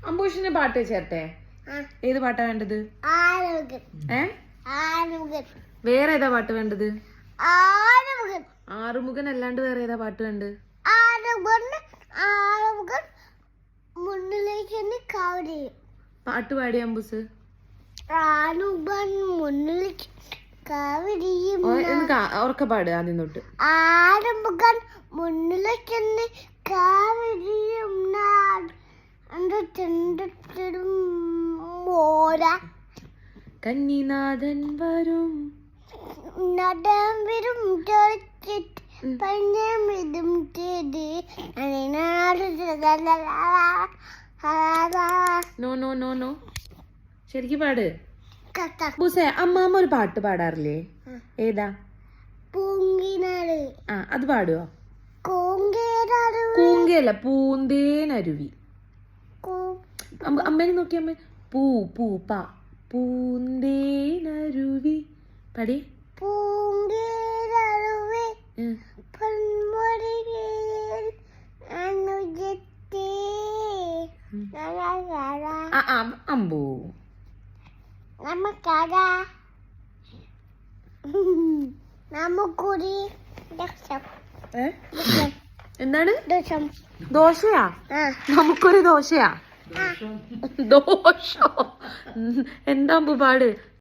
അമ്പൂഷിന് പാട്ട് ചേർത്തേ. ഏത് പാട്ടാ വേണ്ടത്? വേറെ ഏതാ പാട്ട് വേണ്ടത്? ആറുമുഖൻ അല്ലാണ്ട് വേറെ ഏതാ പാട്ട് വേണ്ടത്? പാട്ട് പാടി അമ്പൂസ്. ഉറക്ക പാട് ആദ്യം തൊട്ട്. ആറുമുഖൻ മുന്നിലേക്ക് കാവിരിയും കന്നിനാഥൻ വരും നടം വരും നോ നോ നോ നോ ശരിക്കും പാട്. ബൂസേ, അമ്മാമ്മ ഒരു പാട്ട് പാടാറില്ലേ? ഏതാ? പൂങ്കിനാട്. അത് പാടുവോ? കൂങ്കയല്ല, പൂന്തേനരുവി. അമ്മേനെ നോക്കി. അമ്മ പൂ പൂ പാ പൂന്തേനരുവി പാടി. പൂങ്കേരരുവി അമ്പൂ നമുക്കൊരു എന്താണ്? ദോശയാ? നമുക്കൊരു ദോശയാ? ദോശ എന്താ പാട്?